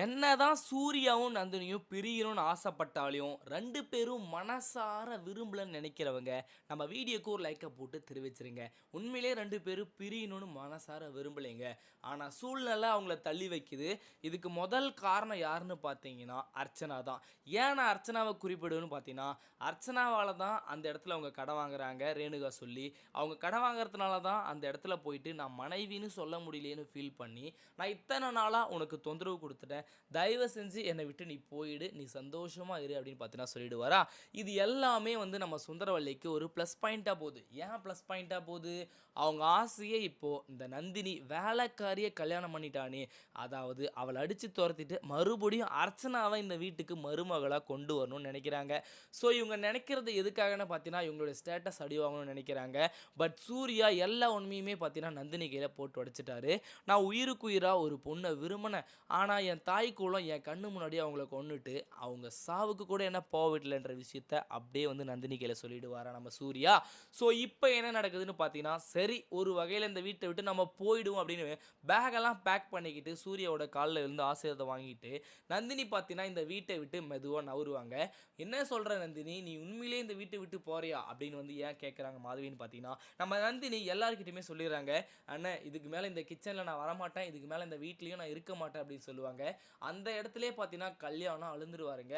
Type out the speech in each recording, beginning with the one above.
என்னதான் சூர்யாவும் நந்தினியும் பிரியணும்னு ஆசைப்பட்டாலும் 2 பேரும் மனசார விரும்பலன்னு நினைக்கிறவங்க நம்ம வீடியோக்கு ஒரு லைக்கை போட்டு தெரிவிச்சிருங்க. உண்மையிலே 2 பேரும் பிரியணும்னு மனசார விரும்பலைங்க. ஆனால் சூழ்நிலை அவங்கள தள்ளி வைக்குது. இதுக்கு முதல் காரணம் யாருன்னு பார்த்தீங்கன்னா அர்ச்சனா தான். ஏன் நான் அர்ச்சனாவை குறிப்பிடுவேன்னு பார்த்தீங்கன்னா, அர்ச்சனாவால் தான் அந்த இடத்துல அவங்க கடன் வாங்குறாங்க ரேணுகா சொல்லி. அவங்க கடன் வாங்குறதுனால தான் அந்த இடத்துல போயிட்டு நான் மனைவின்னு சொல்ல முடியலையேன்னு ஃபீல் பண்ணி, நான் இத்தனை நாளாக உனக்கு தொந்தரவு கொடுத்துட்டேன், தயவு செஞ்சு என்னை விட்டு நீ போயிடு, நீ சந்தோஷமா இரு அப்படின்னு பார்த்தீங்கன்னா சொல்லிடுவாரா. இது எல்லாமே வந்து நம்ம சுந்தரவல்லிக்கு ஒரு ப்ளஸ் பாயிண்ட்டாக போகுது. ஏன் ப்ளஸ் பாயிண்ட்டாக போகுது? அவங்க ஆசையே இப்போ இந்த நந்தினி வேலைக்காரியை கல்யாணம் பண்ணிட்டானே, அதாவது அவளை அடித்து துரத்திட்டு மறுபடியும் அர்ச்சனாவை இந்த வீட்டுக்கு மருமகளாக கொண்டு வரணும்னு நினைக்கிறாங்க. ஸோ இவங்க நினைக்கிறது எதுக்காகன்னு பார்த்தீங்கன்னா இவங்களுடைய ஸ்டேட்டஸ் அடி வாங்கணும்னு நினைக்கிறாங்க. பட் சூர்யா எல்லா உண்மையுமே பார்த்தீங்கன்னா நந்தினி கையில் போட்டு உடைச்சிட்டாரு. நான் உயிருக்கு உயிராக ஒரு பொண்ணை விரும்பினேன், ஆனால் என் தாய்க்குள்ளம் என் கண்ணு முன்னாடி அவங்கள கொன்னுட்டு அவங்க சாவுக்கு கூட என்ன போகவில்லைன்ற விஷயத்த அப்படியே வந்து நந்தினி கையில் சொல்லிடுவாரா நம்ம சூர்யா. ஸோ இப்போ என்ன நடக்குதுன்னு பார்த்தீங்கன்னா, சரி ஒரு வகையில் இந்த வீட்டை விட்டு நம்ம போயிடுவோம் அப்படின்னு பேகெல்லாம் பேக் பண்ணிக்கிட்டு சூர்யாவோட காலில் இருந்து ஆசீர்வாதம் வாங்கிட்டு நந்தினி பார்த்தீங்கன்னா இந்த வீட்டை விட்டு மெதுவாக நவருவாங்க. என்ன சொல்கிற நந்தினி, நீ உண்மையிலே இந்த வீட்டை விட்டு போறியா அப்படின்னு வந்து ஏன் கேட்குறாங்க மாதவின்னு பார்த்தீங்கன்னா, நம்ம நந்தினி எல்லாருக்கிட்டையுமே சொல்லிடுறாங்க, அண்ணன் இதுக்கு மேலே இந்த கிச்சனில் நான் வரமாட்டேன், இதுக்கு மேலே இந்த வீட்லேயும் நான் இருக்க மாட்டேன் அப்படின்னு சொல்லுவாங்க. அந்த இடத்துலயே பார்த்தீங்கன்னா கல்யாணம் அழுந்துருவாருங்க.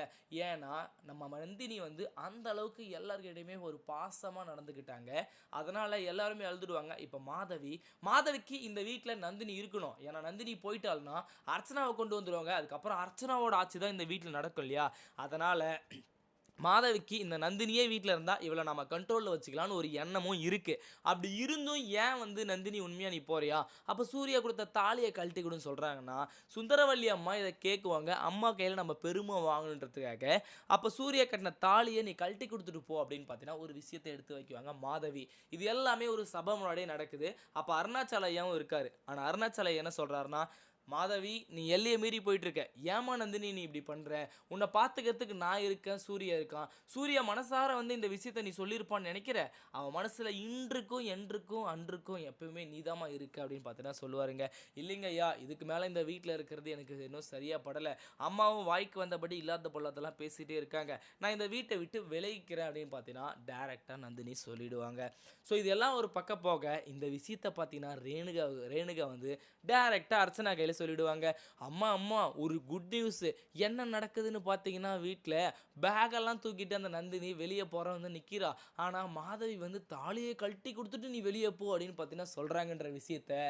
ஏன்னா நம்ம நந்தினி வந்து அந்த அளவுக்கு எல்லாருக்கிட்டையுமே ஒரு பாசமாக நடந்துக்கிட்டாங்க. அதனால் எல்லாருமே அழுதுடுவாங்க. இப்போ மாதவிக்கு இந்த வீட்டில் நந்தினி இருக்கணும். ஏன்னா நந்தினி போயிட்டாள்னா அர்ச்சனாவை கொண்டு வந்துடுவாங்க. அதுக்கப்புறம் அர்ச்சனாவோட ஆட்சி தான் இந்த வீட்டில் நடக்கும் இல்லையா. அதனால் மாதவிக்கு இந்த நந்தினியே வீட்டில் இருந்தால் இவளை நம்ம கண்ட்ரோலில் வச்சுக்கலான்னு ஒரு எண்ணமும் இருக்குது. அப்படி இருந்தும் ஏன் வந்து நந்தினி உண்மையாக நீ போறியா, அப்போ சூர்யா கொடுத்த தாலியை கழட்டி கொடுன்னு சொல்கிறாங்கன்னா, சுந்தரவல்லி அம்மா இதை கேட்குவாங்க. அம்மா கையில் நம்ம பெருமை வாங்கணுன்றதுக்காக. அப்போ சூர்யா கட்டின தாலியை நீ கழட்டி கொடுத்துட்டு போ அப்படின்னு பார்த்தீங்கன்னா ஒரு விஷயத்தை எடுத்து வைக்குவாங்க மாதவி. இது எல்லாமே ஒரு சபை முன்னாடியே நடக்குது. அப்போ அருணாச்சலையாவும் இருக்கார். ஆனால் அருணாச்சலை என்ன சொல்கிறாருன்னா, மாதவி நீ எல்லையை மீறி போயிட்டுருக்க, ஏமா நந்தினி நீ இப்படி பண்ணுற, உன்னை பார்த்துக்கிறதுக்கு நான் இருக்கேன், சூர்யா இருக்கான், சூர்யா மனசார வந்து இந்த விஷயத்தை நீ சொல்லியிருப்பான்னு நினைக்கிற, அவன் மனசில் இன்றுக்கும் என்றுக்கும் அன்றுக்கும் எப்பவுமே நீதாமா இருக்கு அப்படின்னு பார்த்தீங்கன்னா சொல்லுவாருங்க. இல்லைங்க ஐயா, இதுக்கு மேலே இந்த வீட்டில் இருக்கிறது எனக்கு இன்னும் சரியாக படலை, அம்மாவும் வாய்க்கு வந்தபடி இல்லாத பொல்லாதெல்லாம் பேசிகிட்டே இருக்காங்க, நான் இந்த வீட்டை விட்டு விலகிக்கிறேன் அப்படின்னு பார்த்தீங்கன்னா டேரெக்டாக நந்தினி சொல்லிடுவாங்க. ஸோ இதெல்லாம் ஒரு பக்கம் போக இந்த விஷயத்தை பார்த்தீங்கன்னா ரேணுகா வந்து டேரெக்டாக அர்ச்சனா கையில் சொல்லிடுவாங்க. அம்மா அம்மா ஒரு குட் நியூஸ், என்ன நடக்குதுன்னு பார்த்தீங்கன்னா வீட்டில் பேகெல்லாம் தூக்கிட்டு அந்த நந்தினி வெளியே போகிற வந்து நிற்கிறா, ஆனால் மாதவி வந்து தாலியை கழட்டி கொடுத்துட்டு நீ வெளியே போ அப்படின்னு பார்த்தீங்கன்னா சொல்கிறாங்கன்ற விஷயத்த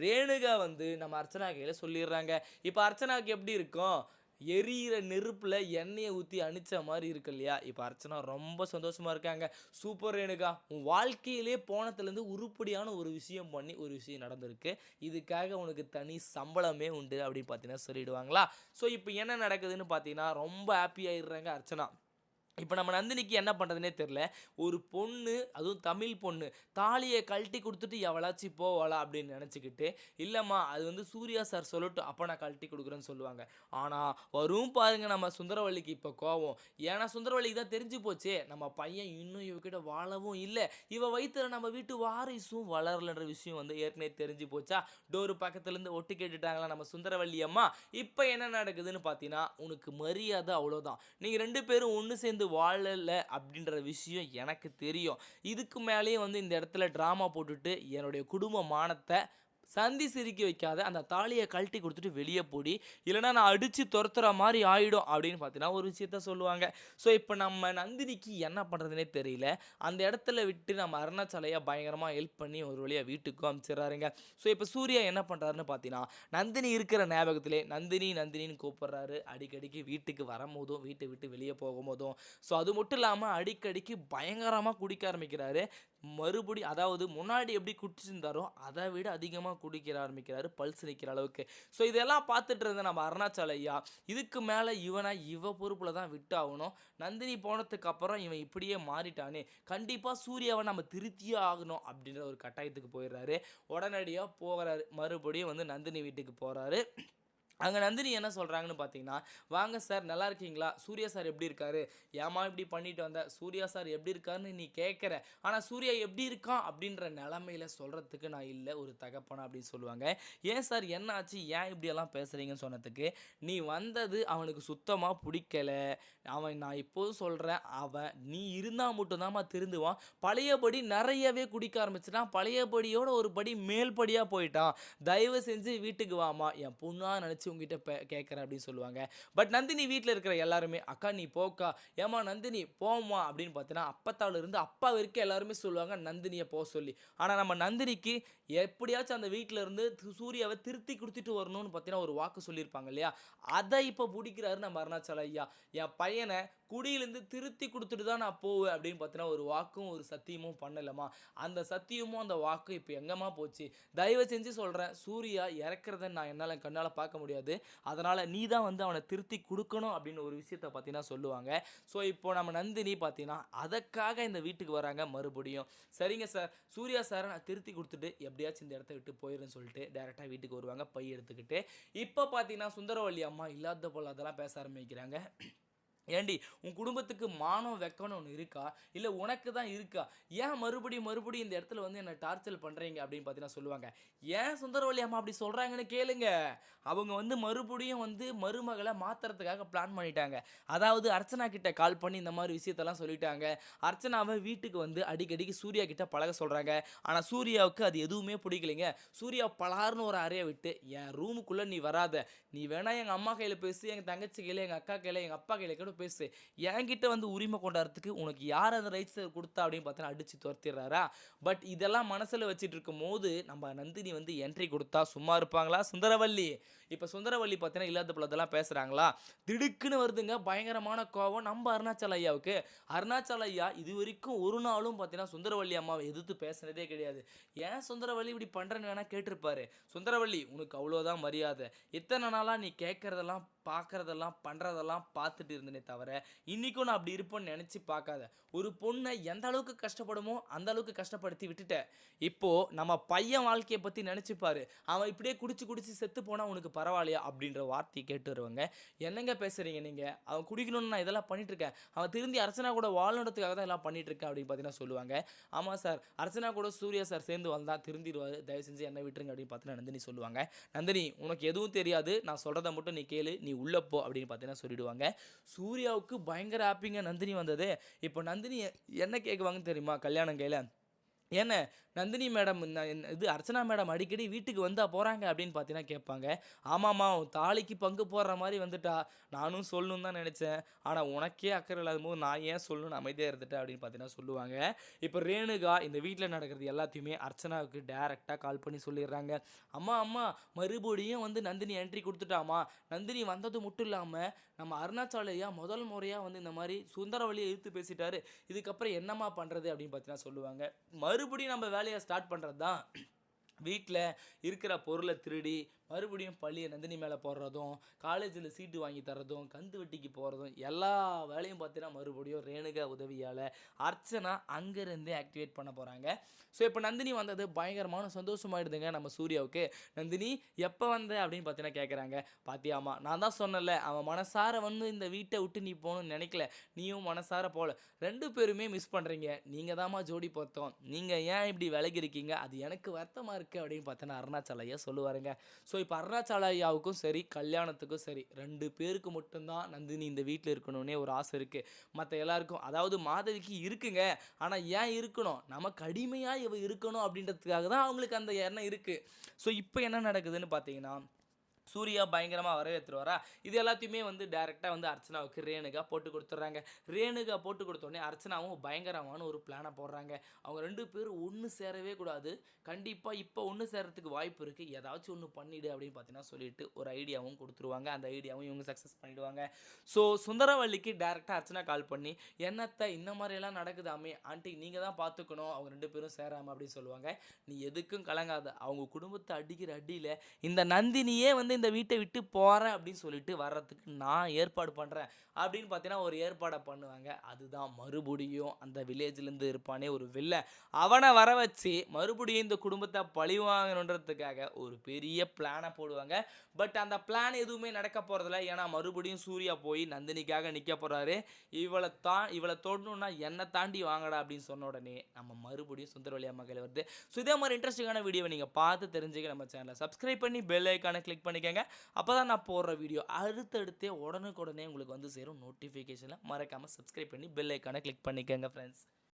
ரேணுகா வந்து நம்ம அர்ச்சனா கையில் சொல்லிடுறாங்க. இப்போ அர்ச்சனாவுக்கு எப்படி இருக்கும், எரியிற நெருப்பில் எண்ணெயை ஊற்றி அணிச்ச மாதிரி இருக்கு இல்லையா. இப்போ அர்ச்சனா ரொம்ப சந்தோஷமாக இருக்காங்க. சூப்பர் ரேணுகா, உன் வாழ்க்கையிலே போனதுலேருந்து உருப்படியான ஒரு விஷயம் பண்ணி ஒரு விஷயம் நடந்திருக்கு, இதுக்காக உனக்கு தனி சம்பளமே உண்டு அப்படின்னு பார்த்தீங்கன்னா சொல்லிடுவாங்களா. ஸோ இப்போ என்ன நடக்குதுன்னு பார்த்தீங்கன்னா ரொம்ப ஹாப்பியாகிடுறாங்க அர்ச்சனா. இப்போ நம்ம நந்தினிக்கு என்ன பண்ணுறதுனே தெரில. ஒரு பொண்ணு, அதுவும் தமிழ் பொண்ணு, தாலியை கழட்டி கொடுத்துட்டு எவளாச்சும் போவாளா அப்படின்னு நினச்சிக்கிட்டு, இல்லைம்மா அது வந்து சூர்யா சார் சொல்லட்டும் அப்போ நான் கழட்டி கொடுக்குறேன்னு சொல்லுவாங்க. ஆனால் வரும் பாருங்க நம்ம சுந்தரவல்லிக்கு இப்போ கோவம். ஏன்னா சுந்தரவல்லிக்கு தான் தெரிஞ்சு போச்சே, நம்ம பையன் இன்னும் இவகிட்ட வாழவும் இல்லை, இவ வயிற்றுல நம்ம வீட்டு வாரிசும் வளரலன்ற விஷயம் வந்து ஏற்கனவே தெரிஞ்சு போச்சா. டோரு பக்கத்துலேருந்து ஒட்டு கேட்டுட்டாங்களா நம்ம சுந்தரவல்லி அம்மா. இப்போ என்ன நடக்குதுன்னு பார்த்தீங்கன்னா, உனக்கு மரியாதை அவ்வளோதான், நீங்கள் 2 பேரும் ஒன்று சேர்ந்து வாழலை அப்படின்ற விஷயம் எனக்கு தெரியும், இதுக்கு மேலேயே வந்து இந்த இடத்துல ட்ராமா போட்டுட்டு என்னுடைய குடும்ப மானத்தை சந்தி சிரிக்க வைக்காத, அந்த தாலியை கழட்டி கொடுத்துட்டு வெளியே போடி, இல்லைனா நான் அடித்து துரத்துற மாதிரி ஆகிடும் அப்படின்னு பார்த்தீங்கன்னா ஒரு விஷயத்த சொல்லுவாங்க. ஸோ இப்போ நம்ம நந்தினிக்கு என்ன பண்ணுறதுனே தெரியல. அந்த இடத்துல விட்டு நம்ம அருணாச்சலையை பயங்கரமாக ஹெல்ப் பண்ணி ஒரு வழியாக வீட்டுக்கும் அனுப்பிச்சிடுறாருங்க. ஸோ இப்போ சூர்யா என்ன பண்ணுறாருன்னு பார்த்தீங்கன்னா, நந்தினி இருக்கிற ஞாபகத்திலே நந்தினி நந்தினின்னு கூப்பிட்றாரு. அடிக்கடிக்கு வீட்டுக்கு வரும்போதும் வீட்டை விட்டு வெளியே போகும்போதும். ஸோ அது மட்டும் இல்லாமல் அடிக்கடிக்கு பயங்கரமாக குடிக்க ஆரம்பிக்கிறாரு. மறுபடியும் அதாவது முன்னாடி எப்படி குடிச்சிருந்தாரோ அதை விட அதிகமாக குடிக்கிற ஆரம்பிக்கிறாரு, பல்ஸ் நிற்கிற அளவுக்கு. ஸோ இதெல்லாம் பார்த்துட்டு இருந்த நம்ம அருணாச்சல ஐயா, இதுக்கு மேலே இவ பொறுப்பில் தான் விட்டாகணும், நந்தினி போனதுக்கு அப்புறம் இவன் இப்படியே மாறிட்டானே, கண்டிப்பாக சூர்யாவை நம்ம திருத்தியே ஆகணும் அப்படின்ற ஒரு கட்டாயத்துக்கு போயிடுறாரு. உடனடியாக போகிறாரு, மறுபடியும் வந்து நந்தினி வீட்டுக்கு போகிறாரு. அங்க நந்தினி என்ன சொல்றாங்கன்னு பார்த்தீங்கன்னா, "வாங்க சார் நல்லா இருக்கீங்களா? சூர்யா சார் எப்படி இருக்காரு? ஏம்மா இப்படி பண்ணிட்டு வந்த? சூர்யா சார் எப்படி இருக்காருன்னு நீ கேட்குற. ஆனா சூர்யா எப்படி இருக்கான் அப்படின்ற நிலைமையில சொல்றதுக்கு நான் இல்ல ஒரு தகப்பனா" அப்படின்னு சொல்லுவாங்க. "ஏன் சார் என்ன ஆச்சு? ஏன் இப்படியெல்லாம் பேசுறீங்கன்னு?" சொன்னதுக்கு, "நீ வந்தது அவனுக்கு சுத்தமா புடிக்கல. நான் இப்போதும் சொல்றேன், அவன் நீ இருந்தா மட்டும் தாம்மா திருந்துவான். பழையபடி நெறையவே குடிக்க ஆரம்பிச்சுட்டான். பழையபடியோட ஒரு படி மேல் படியா போயிட்டான். தயவு செஞ்சு வீட்டுக்கு வாம்மா. என் பொண்ணா நெனச்சு உன்கிட்ட கேட்குறேன்" அப்படின்னு சொல்லுவாங்க. பட் நந்தினி வீட்ல இருக்கிற எல்லாருமே, "அக்கா நீ போக்கா. ஏம்மா நந்தினி போம்மா" அப்படின்னு பார்த்தீங்கன்னா, அப்பத்தாவுல இருந்து அப்பா வரைக்கும் எல்லாருமே சொல்லுவாங்க நந்தினிய சொல்லி. ஆனா நம்ம நந்தினிக்கு எப்படியாச்சும் அந்த வீட்ல இருந்து சூர்யாவ திருத்தி குடுத்துட்டு வரணும்னு பார்த்தீங்கன்னா, ஒரு வாக்கு சொல்லியிருப்பாங்க இல்லையா? அத இப்ப புடிக்கிறாரு நம்ம அருணாச்சலம் ஐயா. "என் பையன குடியிலேருந்து திருத்தி குடுத்துட்டு தான் நான் போவேன்" அப்படின்னு பார்த்தீங்கன்னா, ஒரு வாக்கும், ஒரு சத்தியமும் பண்ணலம்மா. அந்த சத்தியமும், அந்த வாக்கும் இப்ப எங்கம்மா போச்சு? தயவு செஞ்சு சொல்றேன், சூர்யா இறக்கிறத நான் என்னால என் கண்ணால பார்க்க முடியாது. அதனால நீ தான் வந்து அவன திருத்தி குடுக்கணும் அப்படின்னு ஒரு விஷயத்த பார்த்தீங்கன்னா சொல்லுவாங்க. ஸோ இப்போ நம்ம நந்தினி பார்த்தீங்கன்னா, அதற்காக இந்த வீட்டுக்கு வராங்க மறுபடியும். சரிங்க சார், சூர்யா சார நான் திருத்தி குடுத்துட்டு எப்படியாச்சும் இந்த இடத்த விட்டு போயிடுறேன்னு சொல்லிட்டு டைரக்ட்டா வீட்டுக்கு வருவாங்க பை எடுத்துக்கிட்டு. இப்ப பார்த்தீங்கன்னா, சுந்தரவல்லி அம்மா இல்லாத பொல்லாதெல்லாம் பேச ஆரம்பிக்கிறாங்க. ஏண்டி உன் குடும்பத்துக்கு மானம் வெக்கம்னு ஒண்ணு இருக்கா? இல்ல உனக்கு தான் இருக்கா? ஏன் மறுபடியும் இந்த இடத்துல வந்து என்ன டார்ச்சர் பண்றீங்க? அப்படின்னு பார்த்தீங்கன்னா சொல்லுவாங்க. ஏன் சுந்தரவல்லி அம்மா அப்படி சொல்றாங்கன்னு கேளுங்க. அவங்க வந்து மறுபடியும் வந்து மருமகள மாத்துறதுக்காக பிளான் பண்ணிட்டாங்க. அதாவது அர்ச்சனா கிட்ட கால் பண்ணி இந்த மாரி விஷயத்தெல்லாம் சொல்லிட்டாங்க. அர்ச்சனாவ வீட்டுக்கு வந்து அடிக்கடிக்கு சூர்யா கிட்ட பழக சொல்றாங்க. ஆனா சூர்யாவுக்கு அது எதுவுமே பிடிக்கலைங்க. சூர்யா பலார்ன்னு ஒரு அறைய விட்டு, "என் ரூமுக்குள்ள நீ வராத. நீ வேணா எங்க அம்மா கையில பேசு, எங்க தங்கச்சி கையில, எங்க அக்கா கையில, எங்க அப்பா கையில கூட பேசு. என்கிட்ட வந்து உரிமை கொண்டாடுறதுக்கு உனக்கு யார் அந்த ரைட்ஸ குடுத்தா?" அப்படின்னு பார்த்தீங்கன்னா அடிச்சு துரத்திடுறாரா. பட் இதெல்லாம் மனசுல வச்சுட்டு இருக்கும்போது, நம்ம நந்தினி வந்து என்ட்ரி குடுத்தா சும்மா இருப்பாங்களா சுந்தரவல்லி? இப்ப சுந்தரவல்லி பார்த்தீங்கன்னா, இல்லாத பொல்லாதெல்லாம் பேசுறாங்களா? திடுக்குன்னு வருதுங்க பயங்கரமான கோவம் நம்ம அருணாச்சல ஐயாவுக்கு. அருணாச்சல ஐயா இதுவரைக்கும் ஒரு நாளும் பார்த்தீங்கன்னா, சுந்தரவல்லி அம்மாவ எதிர்த்து பேசினதே கிடையாது. ஏன் சுந்தரவல்லி இப்படி பண்றன்னு வேணா கேட்டிருப்பாரு. "சுந்தரவல்லி உனக்கு அவ்வளோதான் மரியாதை. இத்தன நாளா நீ கேட்கறதெல்லாம், பார்க்கறதெல்லாம், பண்றதெல்லாம் பார்த்துட்டு இருந்தேனே தவிர, இன்னைக்கும் நான் அப்படி இருப்பேன்னு நெனச்சு பார்க்காத. ஒரு பொண்ண எந்த அளவுக்கு கஷ்டப்படுமோ, அந்த அளவுக்கு கஷ்டப்படுத்தி விட்டுட்ட. இப்போ நம்ம பையன் வாழ்க்கைய பத்தி நெனச்சு பாரு. அவன் இப்படியே குடிச்சு, குடிச்சு செத்து போனா உனக்கு பரவாயில்லையா?" அப்படின்ற வார்த்தைய கேட்டு வருவாங்க. "என்னங்க பேசுறீங்க நீங்க? அவன் குடிக்கணும்னு நான் இதெல்லாம் பண்ணிட்டு இருக்கேன். அவன் திருந்தி அர்ச்சனா கூட வாழணுன்றதுக்காக தான் இதெல்லாம் பண்ணிட்டு இருக்கேன்" அப்படின்னு பார்த்தீங்கன்னா சொல்லுவாங்க. "ஆமா சார், அர்ச்சனா கூட சூர்யா சார் சேர்ந்து வந்தா திருந்திருவாரு. தயவு செஞ்சு என்ன விட்டுருங்க" அப்படின்னு பார்த்தீங்கன்னா நந்தினி சொல்லுவாங்க. "நந்தினி உனக்கு எதுவும் தெரியாது. நான் சொல்றத மட்டும் நீ கேளு. நீ உள்ள போ" அப்படின்னு பார்த்தீங்கன்னா சொல்லிடுவாங்க. சூர்யாவுக்கு பயங்கர ஹாப்பிங்க நந்தினி வந்தது. இப்போ நந்தினி என்ன கேட்குவாங்கன்னு தெரியுமா? கல்யாணம் கையில. "என்ன நந்தினி மேடம் இது அர்ச்சனா மேடம் அடிக்கடி வீட்டுக்கு வந்தா போறாங்க" அப்படின்னு பார்த்தீங்கன்னா கேட்பாங்க. "ஆமாம்மா உன் தாலிக்கு பங்கு போடுற மாரி வந்துட்டா. நானும் சொல்லணும்னு தான் நெனச்சேன். ஆனா உனக்கே அக்கறை இல்லாதபோது நான் ஏன் சொல்லணும்னு அமைதியா இருந்துட்டேன்" அப்படின்னு பார்த்தீங்கன்னா சொல்லுவாங்க. இப்போ ரேணுகா இந்த வீட்ல நடக்கிறது எல்லாத்தையுமே அர்ச்சனாவுக்கு டைரக்ட்டா கால் பண்ணி சொல்லிடுறாங்க. "அம்மா மறுபடியும் வந்து நந்தினி என்ட்ரி குடுத்துட்டாம்மா. நந்தினி வந்தது மட்டும் இல்லாம நம்ம அருணாச்சல ஐயா முதல் முறையா வந்து இந்த மாரி சுந்தரவல்லிய எதிர்த்து பேசிட்டாரு. இதுக்கப்புறம் என்னம்மா பண்றது?" அப்படின்னு பார்த்தீங்கன்னா சொல்லுவாங்க. மறுபடியும் நம்ம வேலைய ஸ்டார்ட் பண்றது தான். வீட்ல இருக்கிற பொருள திருடி, மறுபடியும் பழிய நந்தினி மேல போடுறதும், காலேஜ்ல சீட்டு வாங்கி தர்றதும், கந்து வட்டிக்கு போறதும், எல்லா வேலையும் பார்த்தீங்கன்னா, மறுபடியும் ரேணுகா உதவியால அர்ச்சனா அங்கருந்தே ஆக்டிவேட் பண்ண போறாங்க. ஸோ, இப்ப நந்தினி வந்தது பயங்கரமான சந்தோஷமாயிடுதுங்க நம்ம சூர்யாவுக்கு. "நந்தினி எப்ப வந்த?" அப்படின்னு பார்த்தீங்கன்னா கேட்கறாங்க. "பாத்தியாம்மா, நான் தான் சொன்னேன்ல, அவன் மனசார வந்து இந்த வீட்ட விட்டு நீ போணும்னு நெனைக்கல. நீயும் மனசார போல. 2 பேருமே மிஸ் பண்றீங்க. நீங்க தாம்மா ஜோடி பொருத்தம். நீங்க ஏன் இப்படி விலகி இருக்கீங்க? அது எனக்கு வருத்தமா இருக்கு" அப்படின்னு பார்த்தீங்கன்னா அருணாச்சல ஐயா சொல்லுவாருங்க. ஸோ இப்போ அருணாச்சல ஐயாவுக்கும் சரி, கல்யாணத்துக்கும் சரி 2 பேருக்கு மட்டும் தான் நந்தினி இந்த வீட்ல இருக்கணும்னே ஒரு ஆசை இருக்கு. மத்த எல்லாருக்கும் அதாவது மாதவிக்கு இருக்குங்க. ஆனா ஏன் இருக்கணும்? நமக்கு அடிமையா இவ இருக்கணும் அப்படின்றதுக்காக தான் அவங்களுக்கு அந்த எண்ணம் இருக்கு. ஸோ இப்போ என்ன நடக்குதுன்னு பார்த்தீங்கன்னா, சூர்யா பயங்கரமா வரவேத்துருவாரா, இது எல்லாத்தையுமே வந்து டைரக்ட்டா வந்து அர்ச்சனாவுக்கு ரேணுகா போட்டு குடுத்துடுறாங்க. ரேணுகா போட்டு குடுத்தோனே அர்ச்சனாவும் பயங்கரமான ஒரு பிளான போடுறாங்க. அவங்க 2 பேரும் ஒண்ணு சேரவே கூடாது. கண்டிப்பா இப்ப ஒண்ணு சேர்றதுக்கு வாய்ப்பு இருக்கு. ஏதாச்சும் ஒண்ணு பண்ணிடு அப்படின்னு பார்த்தீங்கன்னா சொல்லிட்டு ஒரு ஐடியாவும் குடுத்துருவாங்க. அந்த ஐடியாவும் இவங்க சக்சஸ் பண்ணிடுவாங்க. ஸோ சுந்தரவல்லிக்கு டைரக்ட்டா அர்ச்சனா கால் பண்ணி, "என்னத்த இந்த மாரியெல்லாம் நடக்குதாமே, ஆன்ட்டி நீங்க தான் பார்த்துக்கணும். அவங்க 2 பேரும் சேராம" அப்படின்னு சொல்லுவாங்க. "நீ எதுக்கும் கலங்காத. அவங்க குடும்பத்த அடிக்கிற அடியில இந்த நந்தினியே வந்து இந்த வீட்டை விட்டு போகிறேன் அப்படின்னு சொல்லிட்டு வர்றதுக்கு நான் ஏற்பாடு பண்ணுறேன் அப்படின்னு பார்த்தீங்கன்னா ஒரு ஏற்பாடை பண்ணுவாங்க. அதுதான் மறுபடியும் அந்த வில்லேஜ்லேருந்து இருப்பானே ஒரு வில்லன், அவனை வர வச்சு மறுபடியும் இந்த குடும்பத்தை பழி வாங்கணுன்றதுக்காக ஒரு பெரிய பிளானை போடுவாங்க. பட் அந்த பிளான் எதுவுமே நடக்க போகிறதில்ல. ஏன்னா மறுபடியும் சூர்யா போய் நந்தினிக்காக நிற்க போகிறாரு. இவளை தொடணும்னா என்னை தாண்டி வாங்கடா அப்படின்னு சொன்ன உடனே நம்ம மறுபடியும் சுந்தரவல்லி அம்மா கையில் வருது. ஸோ இதே மாதிரி இன்ட்ரெஸ்டிங்கான வீடியோவை நீங்கள் பார்த்து தெரிஞ்சுக்க நம்ம சேனலை சப்ஸ்கிரைப் பண்ணி பெல் ஐக்கானை கிளிக் பண்ணிக்கோங்க. அப்போ தான் நான் போடுற வீடியோ அடுத்தடுத்தே உடனுக்குடனே உங்களுக்கு வந்து சேரும் நோட்டிஃபிகேஷனில். மறக்காமல் சப்ஸ்கிரைப் பண்ணி பெல் ஐக்கானை கிளிக் பண்ணிக்கோங்க ஃப்ரெண்ட்ஸ்.